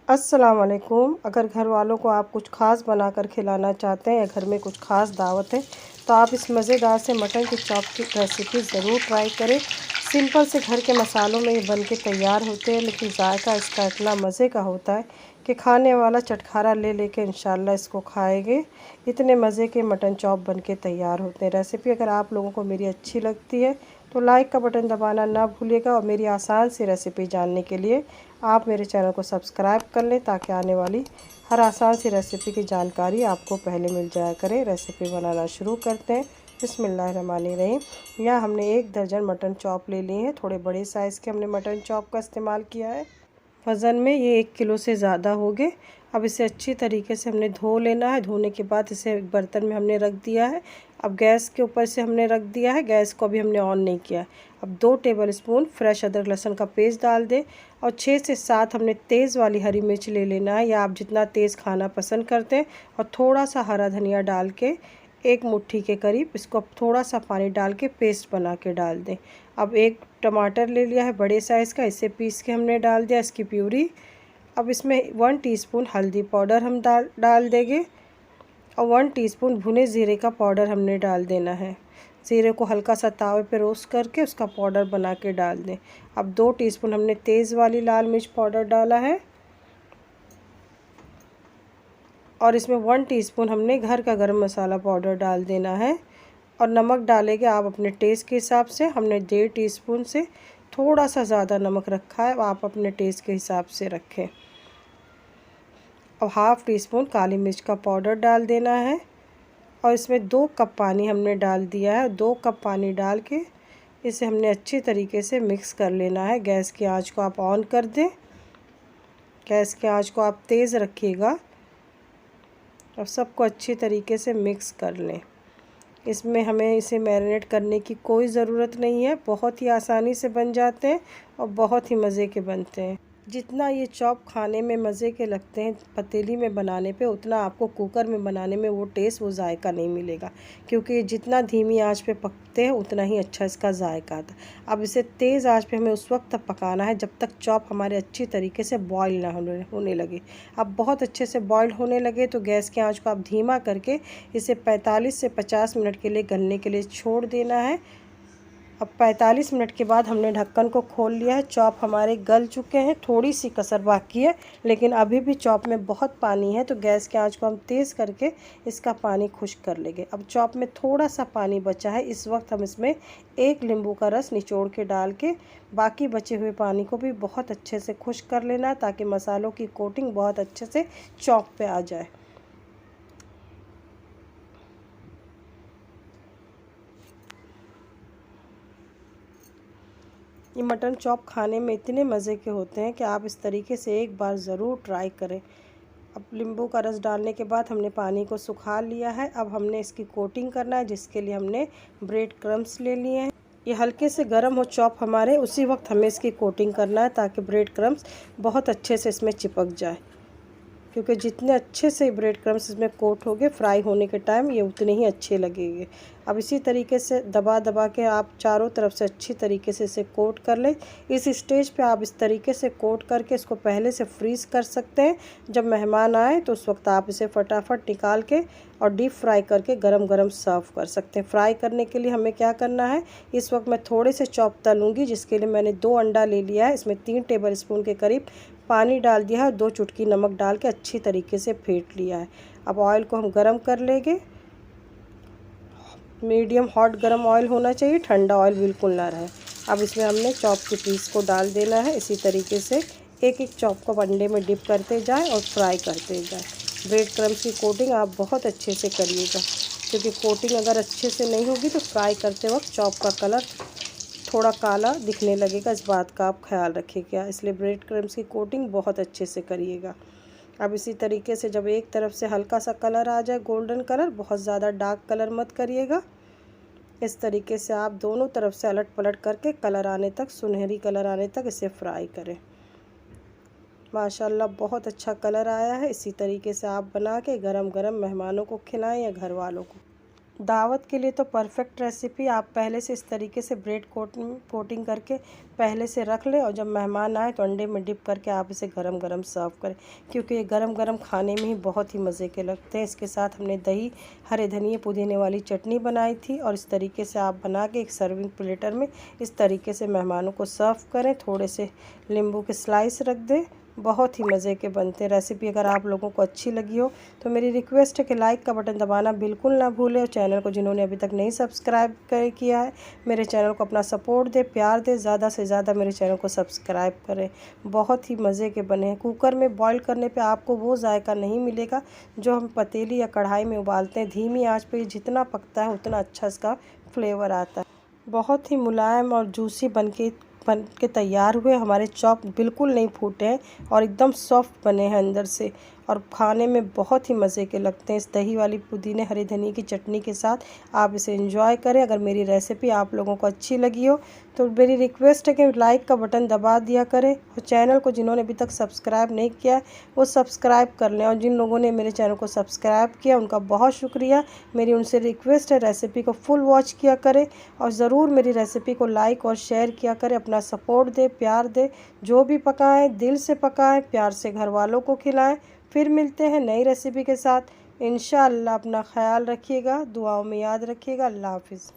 अस्सलाम वालेकुम। अगर घर वालों को आप कुछ ख़ास बनाकर खिलाना चाहते हैं या घर में कुछ ख़ास दावत है तो आप इस मज़ेदार से मटन की चॉप की रेसिपी ज़रूर ट्राई करें। सिंपल से घर के मसालों में ये बन के तैयार होते हैं, लेकिन जायका इसका इतना मज़े का होता है कि खाने वाला चटखारा ले लेके इंशाल्लाह इसको खाएंगे। इतने मज़े के मटन चॉप बन के तैयार होते हैं। रेसिपी अगर आप लोगों को मेरी अच्छी लगती है तो लाइक का बटन दबाना ना भूलिएगा, और मेरी आसान सी रेसिपी जानने के लिए आप मेरे चैनल को सब्सक्राइब कर लें ताकि आने वाली हर आसान सी रेसिपी की जानकारी आपको पहले मिल जाया करे। रेसिपी बनाना शुरू करते हैं। बिस्मिल्लाहिर्रहमानिर्रहीम। यहाँ हमने 1 दर्जन मटन चॉप ले लिए हैं। थोड़े बड़े साइज़ के हमने मटन चॉप का इस्तेमाल किया है। वज़न में ये 1 किलो से ज़्यादा हो गए। अब इसे अच्छी तरीके से हमने धो लेना है। धोने के बाद इसे एक बर्तन में हमने रख दिया है। अब गैस के ऊपर से हमने रख दिया है, गैस को अभी हमने ऑन नहीं किया। अब 2 टेबलस्पून फ्रेश अदरक लहसुन का पेस्ट डाल दें और 6 से 7 हमने तेज़ वाली हरी मिर्च ले लेना है, या आप जितना तेज़ खाना पसंद करते हैं, और थोड़ा सा हरा धनिया डाल के 1 मुट्ठी के करीब इसको थोड़ा सा पानी डाल के पेस्ट बना के डाल दें। अब 1 टमाटर ले लिया है बड़े साइज़ का, इसे पीस के हमने डाल दिया इसकी प्यूरी। अब इसमें 1 टीस्पून हल्दी पाउडर हम डाल देंगे, और 1 टीस्पून भुने ज़ीरे का पाउडर हमने डाल देना है। ज़ीरे को हल्का सा तावे पे रोस्ट करके उसका पाउडर बना के डाल दें। अब 2 टीस्पून हमने तेज़ वाली लाल मिर्च पाउडर डाला है, और इसमें 1 टीस्पून हमने घर का गरम मसाला पाउडर डाल देना है, और नमक डालेंगे आप अपने टेस्ट के हिसाब से। हमने 1.5 टीस्पून से थोड़ा सा ज़्यादा नमक रखा है, आप अपने टेस्ट के हिसाब से रखें। और हाफ़ टी स्पून काली मिर्च का पाउडर डाल देना है, और इसमें 2 कप पानी हमने डाल दिया है। 2 कप पानी डाल के इसे हमने अच्छी तरीके से मिक्स कर लेना है। गैस की आंच को आप ऑन कर दें, गैस की आंच को आप तेज़ रखिएगा, और सबको अच्छी तरीके से मिक्स कर लें। इसमें हमें इसे मैरिनेट करने की कोई ज़रूरत नहीं है, बहुत ही आसानी से बन जाते हैं और बहुत ही मज़े के बनते हैं। जितना ये चॉप खाने में मज़े के लगते हैं पतीली में बनाने पे, उतना आपको कुकर में बनाने में वो टेस्ट, वो जायका नहीं मिलेगा, क्योंकि जितना धीमी आंच पे पकते हैं उतना ही अच्छा इसका जायका आता है। अब इसे तेज़ आंच पे हमें उस वक्त तक पकाना है जब तक चॉप हमारे अच्छी तरीके से बॉईल ना होने लगे। अब बहुत अच्छे से बॉईल होने लगे तो गैस की आंच को आप धीमा करके इसे 45 से 50 मिनट के लिए गलने के लिए छोड़ देना है। अब 45 मिनट के बाद हमने ढक्कन को खोल लिया है। चॉप हमारे गल चुके हैं, थोड़ी सी कसर बाकी है, लेकिन अभी भी चॉप में बहुत पानी है, तो गैस की आंच को हम तेज़ करके इसका पानी खुश्क कर लेंगे। अब चॉप में थोड़ा सा पानी बचा है, इस वक्त हम इसमें 1 नींबू का रस निचोड़ के डाल के बाकी बचे हुए पानी को भी बहुत अच्छे से खुश्क कर लेना है, ताकि मसालों की कोटिंग बहुत अच्छे से चॉप पे आ जाए। ये मटन चॉप खाने में इतने मज़े के होते हैं कि आप इस तरीके से एक बार ज़रूर ट्राई करें। अब नींबू का रस डालने के बाद हमने पानी को सुखा लिया है। अब हमने इसकी कोटिंग करना है, जिसके लिए हमने ब्रेड क्रम्स ले लिए हैं। ये हल्के से गर्म हो चॉप हमारे, उसी वक्त हमें इसकी कोटिंग करना है ताकि ब्रेड क्रम्स बहुत अच्छे से इसमें चिपक जाए, क्योंकि जितने अच्छे से ब्रेड क्रम्स इसमें कोट होंगे फ्राई होने के टाइम, ये उतने ही अच्छे लगेंगे। अब इसी तरीके से दबा दबा के आप चारों तरफ से अच्छी तरीके से इसे कोट कर लें। इस स्टेज पे आप इस तरीके से कोट करके इसको पहले से फ्रीज़ कर सकते हैं। जब मेहमान आए तो उस वक्त आप इसे फटाफट निकाल के और डीप फ्राई करके गरम गरम सर्व कर सकते हैं। फ्राई करने के लिए हमें क्या करना है, इस वक्त मैं थोड़े से चॉप तलूँगी, जिसके लिए मैंने 2 अंडा ले लिया है। इसमें 3 टेबल स्पून के करीब पानी डाल दिया है, 2 चुटकी नमक डाल के अच्छी तरीके से फेंट लिया है। अब ऑयल को हम गरम कर लेंगे। मीडियम हॉट गरम ऑयल होना चाहिए, ठंडा ऑयल बिल्कुल ना रहे। अब इसमें हमने चॉप के पीस को डाल देना है। इसी तरीके से एक एक चॉप को अंडे में डिप करते जाएं और फ्राई करते जाएं। ब्रेड क्रम्स की कोटिंग आप बहुत अच्छे से करिएगा, क्योंकि कोटिंग अगर अच्छे से नहीं होगी तो फ्राई करते वक्त चॉप का कलर थोड़ा काला दिखने लगेगा। इस बात का आप ख्याल रखिएगा, इसलिए ब्रेड क्रम्स की कोटिंग बहुत अच्छे से करिएगा। अब इसी तरीके से जब एक तरफ से हल्का सा कलर आ जाए, गोल्डन कलर, बहुत ज़्यादा डार्क कलर मत करिएगा। इस तरीके से आप दोनों तरफ से अलट पलट करके कलर आने तक, सुनहरी कलर आने तक इसे फ्राई करें। माशाल्लाह बहुत अच्छा कलर आया है। इसी तरीके से आप बना के गरम गरम मेहमानों को खिलाएं या घर वालों को। दावत के लिए तो परफेक्ट रेसिपी। आप पहले से इस तरीके से ब्रेड कोटिंग करके पहले से रख लें और जब मेहमान आए तो अंडे में डिप करके आप इसे गरम गरम सर्व करें, क्योंकि ये गरम गरम खाने में ही बहुत ही मज़े के लगते हैं। इसके साथ हमने दही, हरे धनिए, पुदीने वाली चटनी बनाई थी और इस तरीके से आप बना के एक सर्विंग प्लेटर में इस तरीके से मेहमानों को सर्व करें। थोड़े से नींबू के स्लाइस रख दें, बहुत ही मज़े के बनते हैं। रेसिपी अगर आप लोगों को अच्छी लगी हो तो मेरी रिक्वेस्ट है कि लाइक का बटन दबाना बिल्कुल ना भूलें और चैनल को जिन्होंने अभी तक नहीं सब्सक्राइब किया है मेरे चैनल को अपना सपोर्ट दे, प्यार दे, ज़्यादा से ज़्यादा मेरे चैनल को सब्सक्राइब करें। बहुत ही मज़े के बने हैं। कुकर में बॉईल करने पे आपको वो जायका नहीं मिलेगा जो हम पतीली या कढ़ाई में उबालते हैं। धीमी आँच पे जितना पकता है उतना अच्छा इसका फ्लेवर आता है। बहुत ही मुलायम और जूसी बन के तैयार हुए। हमारे चॉप बिल्कुल नहीं फूटे हैं और एकदम सॉफ्ट बने हैं अंदर से और खाने में बहुत ही मज़े के लगते हैं। इस दही वाली पुदीने हरी धनिए की चटनी के साथ आप इसे एंजॉय करें। अगर मेरी रेसिपी आप लोगों को अच्छी लगी हो तो मेरी रिक्वेस्ट है कि लाइक का बटन दबा दिया करें और चैनल को जिन्होंने अभी तक सब्सक्राइब नहीं किया है वो सब्सक्राइब कर लें और जिन लोगों ने मेरे चैनल को सब्सक्राइब किया उनका बहुत शुक्रिया। मेरी उनसे रिक्वेस्ट है रेसिपी को फुल वॉच किया करें और ज़रूर मेरी रेसिपी को लाइक और शेयर किया करें। अपना सपोर्ट दे, प्यार दे। जो भी पकाएं दिल से पकाएं, प्यार से घर वालों को खिलाएं। फिर मिलते हैं नई रेसिपी के साथ इंशाअल्लाह। अपना ख्याल रखिएगा, दुआओं में याद रखिएगा। अल्लाह हाफिज़।